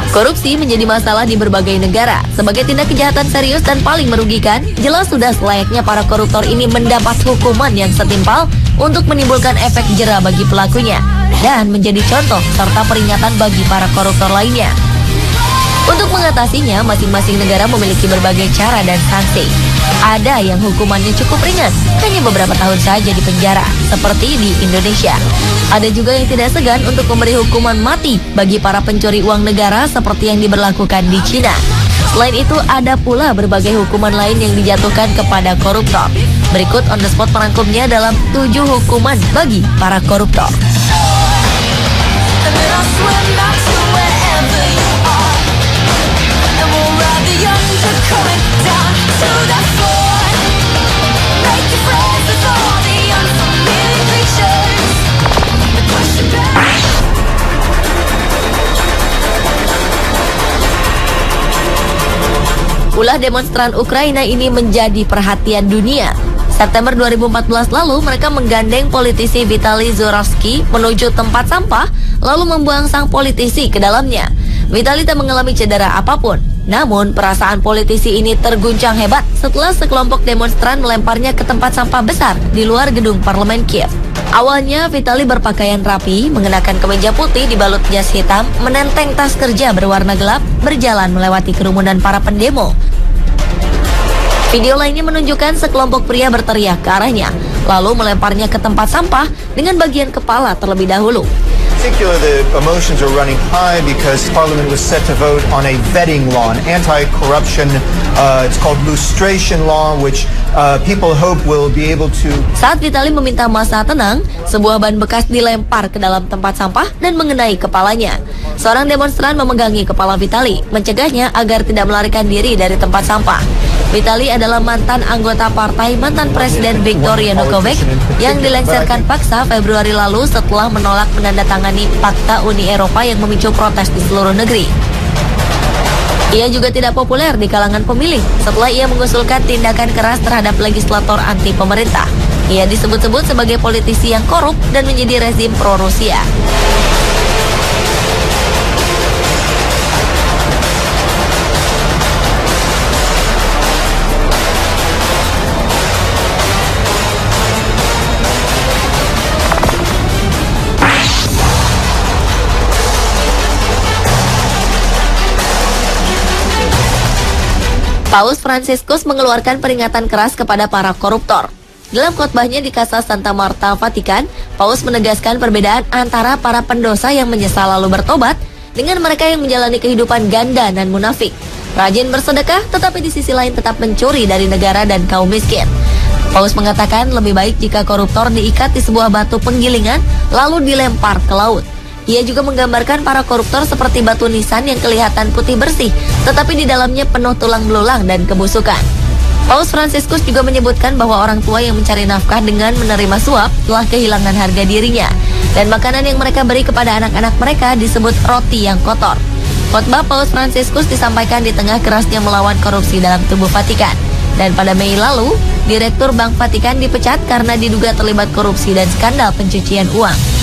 Korupsi menjadi masalah di berbagai negara. Sebagai tindak kejahatan serius dan paling merugikan, jelas sudah selayaknya para koruptor ini mendapat hukuman yang setimpal untuk menimbulkan efek jera bagi pelakunya dan menjadi contoh serta peringatan bagi para koruptor lainnya. Untuk mengatasinya, masing-masing negara memiliki berbagai cara dan sanksi. Ada yang hukumannya cukup ringan, hanya beberapa tahun saja di penjara, seperti di Indonesia. Ada juga yang tidak segan untuk memberi hukuman mati bagi para pencuri uang negara seperti yang diberlakukan di Cina. Selain itu, ada pula berbagai hukuman lain yang dijatuhkan kepada koruptor. Berikut on the spot merangkumnya dalam 7 hukuman bagi para koruptor. Ulah demonstran Ukraina ini menjadi perhatian dunia. September 2014 lalu, mereka menggandeng politisi Vitaly Zurovsky menuju tempat sampah, lalu membuang sang politisi ke dalamnya. Vitaly tak mengalami cedera apapun. Namun, perasaan politisi ini terguncang hebat setelah sekelompok demonstran melemparnya ke tempat sampah besar di luar gedung parlemen Kiev. Awalnya, Vitaly berpakaian rapi, mengenakan kemeja putih dibalut jas hitam, menenteng tas kerja berwarna gelap, berjalan melewati kerumunan para pendemo. Video lainnya menunjukkan sekelompok pria berteriak ke arahnya, lalu melemparnya ke tempat sampah dengan bagian kepala terlebih dahulu. Particularly, the emotions are running high because Parliament was set to vote on a vetting law, an anti-corruption, it's called lustration law, which people hope will be able to... Saat Vitaly meminta massa tenang, sebuah ban bekas dilempar ke dalam tempat sampah dan mengenai kepalanya. Seorang demonstran memegangi kepala Vitaly, mencegahnya agar tidak melarikan diri dari tempat sampah. Vitaly adalah mantan anggota partai mantan Presiden Viktor Yanukovych yang dilengsarkan paksa Februari lalu setelah menolak menandatangani Fakta Uni Eropa yang memicu protes di seluruh negeri. Ia juga tidak populer di kalangan pemilih setelah ia mengusulkan tindakan keras terhadap legislator anti pemerintah. Ia disebut-sebut sebagai politisi yang korup dan menjadi rezim pro-Rusia. Paus Fransiskus mengeluarkan peringatan keras kepada para koruptor. Dalam khotbahnya di Casa Santa Marta, Vatikan, Paus menegaskan perbedaan antara para pendosa yang menyesal lalu bertobat dengan mereka yang menjalani kehidupan ganda dan munafik. Rajin bersedekah, tetapi di sisi lain tetap mencuri dari negara dan kaum miskin. Paus mengatakan lebih baik jika koruptor diikat di sebuah batu penggilingan lalu dilempar ke laut. Ia juga menggambarkan para koruptor seperti batu nisan yang kelihatan putih bersih, tetapi di dalamnya penuh tulang belulang dan kebusukan. Paus Fransiskus juga menyebutkan bahwa orang tua yang mencari nafkah dengan menerima suap telah kehilangan harga dirinya, dan makanan yang mereka beri kepada anak-anak mereka disebut roti yang kotor. Khotbah Paus Fransiskus disampaikan di tengah kerasnya melawan korupsi dalam tubuh Vatikan. Dan pada Mei lalu, Direktur Bank Vatikan dipecat karena diduga terlibat korupsi dan skandal pencucian uang.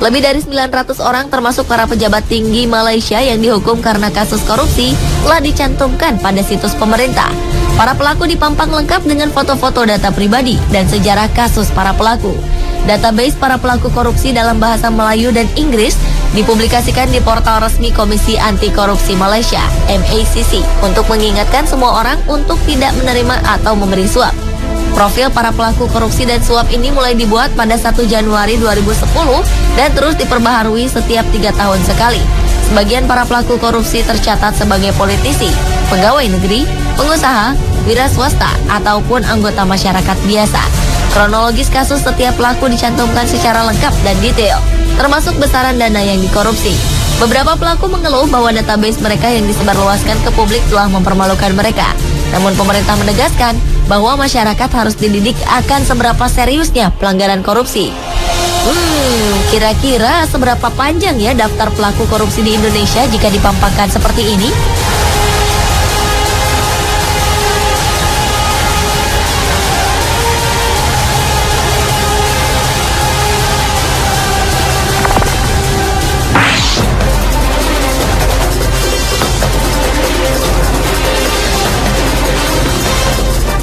Lebih dari 900 orang termasuk para pejabat tinggi Malaysia yang dihukum karena kasus korupsi telah dicantumkan pada situs pemerintah. Para pelaku dipampang lengkap dengan foto-foto data pribadi dan sejarah kasus para pelaku. Database para pelaku korupsi dalam bahasa Melayu dan Inggris dipublikasikan di portal resmi Komisi Anti Korupsi Malaysia, MACC, untuk mengingatkan semua orang untuk tidak menerima atau memberi suap. Profil para pelaku korupsi dan suap ini mulai dibuat pada 1 Januari 2010 dan terus diperbaharui setiap 3 tahun sekali. Sebagian para pelaku korupsi tercatat sebagai politisi, pegawai negeri, pengusaha, wira swasta, ataupun anggota masyarakat biasa. Kronologis kasus setiap pelaku dicantumkan secara lengkap dan detail, termasuk besaran dana yang dikorupsi. Beberapa pelaku mengeluh bahwa database mereka yang disebarluaskan ke publik telah mempermalukan mereka. Namun pemerintah menegaskan bahwa masyarakat harus dididik akan seberapa seriusnya pelanggaran korupsi. Kira-kira seberapa panjang ya daftar pelaku korupsi di Indonesia jika dipampangkan seperti ini?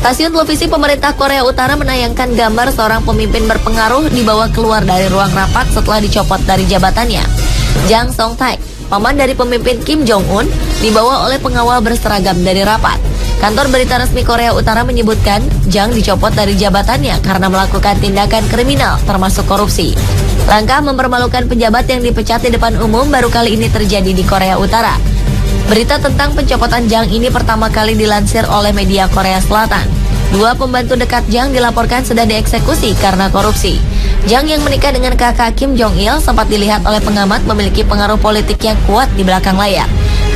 Stasiun televisi pemerintah Korea Utara menayangkan gambar seorang pemimpin berpengaruh dibawa keluar dari ruang rapat setelah dicopot dari jabatannya. Jang Song-taek, paman dari pemimpin Kim Jong-un, dibawa oleh pengawal berseragam dari rapat. Kantor berita resmi Korea Utara menyebutkan Jang dicopot dari jabatannya karena melakukan tindakan kriminal termasuk korupsi. Langkah mempermalukan pejabat yang dipecat di depan umum baru kali ini terjadi di Korea Utara. Berita tentang pencopotan Jang ini pertama kali dilansir oleh media Korea Selatan. 2 pembantu dekat Jang dilaporkan sudah dieksekusi karena korupsi. Jang yang menikah dengan kakak Kim Jong-il sempat dilihat oleh pengamat memiliki pengaruh politik yang kuat di belakang layar.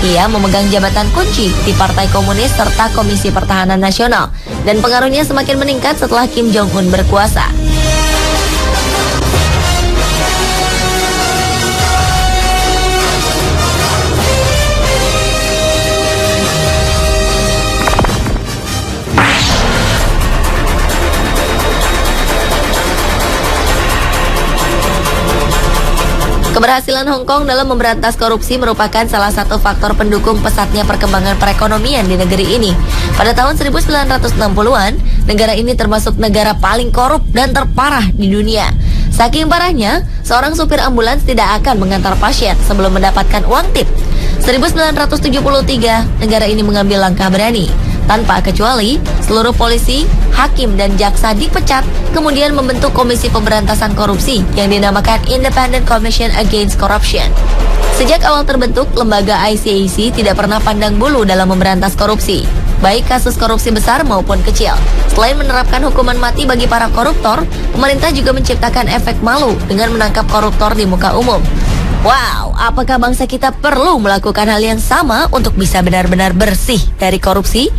Ia memegang jabatan kunci di Partai Komunis serta Komisi Pertahanan Nasional, dan pengaruhnya semakin meningkat setelah Kim Jong-un berkuasa. Keberhasilan Hong Kong dalam memberantas korupsi merupakan salah satu faktor pendukung pesatnya perkembangan perekonomian di negeri ini. Pada tahun 1960-an, negara ini termasuk negara paling korup dan terparah di dunia. Saking parahnya, seorang supir ambulans tidak akan mengantar pasien sebelum mendapatkan uang tip. 1973, negara ini mengambil langkah berani. Tanpa kecuali, seluruh polisi, hakim, dan jaksa dipecat, kemudian membentuk Komisi Pemberantasan Korupsi yang dinamakan Independent Commission Against Corruption. Sejak awal terbentuk, lembaga ICAC tidak pernah pandang bulu dalam memberantas korupsi, baik kasus korupsi besar maupun kecil. Selain menerapkan hukuman mati bagi para koruptor, pemerintah juga menciptakan efek malu dengan menangkap koruptor di muka umum. Wow, apakah bangsa kita perlu melakukan hal yang sama untuk bisa benar-benar bersih dari korupsi?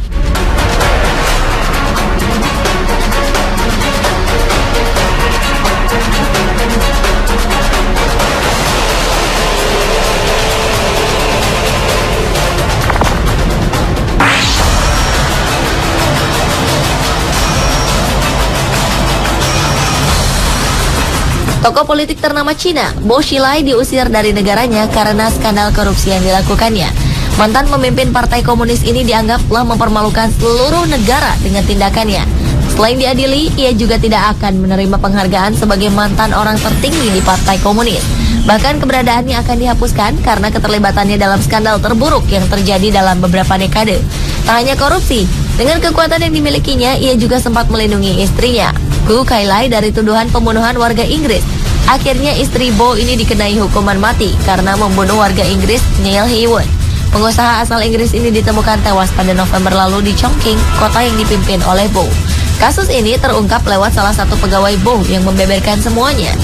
Tokoh politik ternama Cina, Bo Xilai, diusir dari negaranya karena skandal korupsi yang dilakukannya. Mantan pemimpin Partai Komunis ini dianggap telah mempermalukan seluruh negara dengan tindakannya. Selain diadili, ia juga tidak akan menerima penghargaan sebagai mantan orang tertinggi di Partai Komunis. Bahkan keberadaannya akan dihapuskan karena keterlibatannya dalam skandal terburuk yang terjadi dalam beberapa dekade. Tak hanya korupsi, dengan kekuatan yang dimilikinya, ia juga sempat melindungi istrinya, Gu Kailai, dari tuduhan pembunuhan warga Inggris. Akhirnya istri Bo ini dikenai hukuman mati karena membunuh warga Inggris Neil Heywood. Pengusaha asal Inggris ini ditemukan tewas pada November lalu di Chongqing, kota yang dipimpin oleh Bo. Kasus ini terungkap lewat salah satu pegawai Bo yang membeberkan semuanya.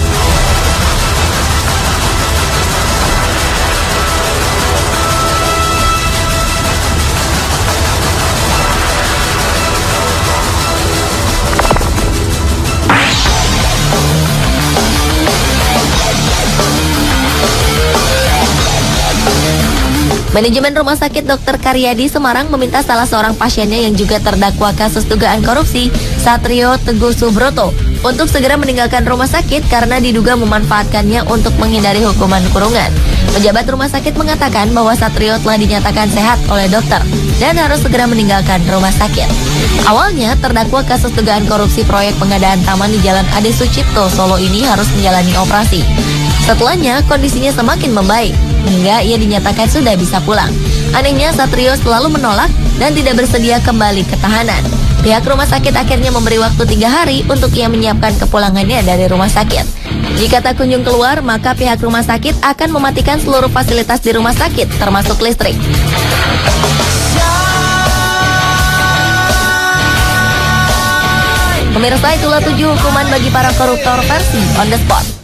Manajemen Rumah Sakit Dr. Karyadi Semarang meminta salah seorang pasiennya yang juga terdakwa kasus dugaan korupsi, Satrio Teguh Subroto, untuk segera meninggalkan rumah sakit karena diduga memanfaatkannya untuk menghindari hukuman kurungan. Pejabat rumah sakit mengatakan bahwa Satrio telah dinyatakan sehat oleh dokter dan harus segera meninggalkan rumah sakit. Awalnya, terdakwa kasus dugaan korupsi proyek pengadaan taman di Jalan Ade Sucipto, Solo ini harus menjalani operasi. Setelahnya, kondisinya semakin membaik, hingga ia dinyatakan sudah bisa pulang. Anehnya, Satrio selalu menolak dan tidak bersedia kembali ke tahanan. Pihak rumah sakit akhirnya memberi waktu 3 hari untuk ia menyiapkan kepulangannya dari rumah sakit. Jika tak kunjung keluar, maka pihak rumah sakit akan mematikan seluruh fasilitas di rumah sakit, termasuk listrik. Pemirsa, itulah 7 hukuman bagi para koruptor versi On The Spot.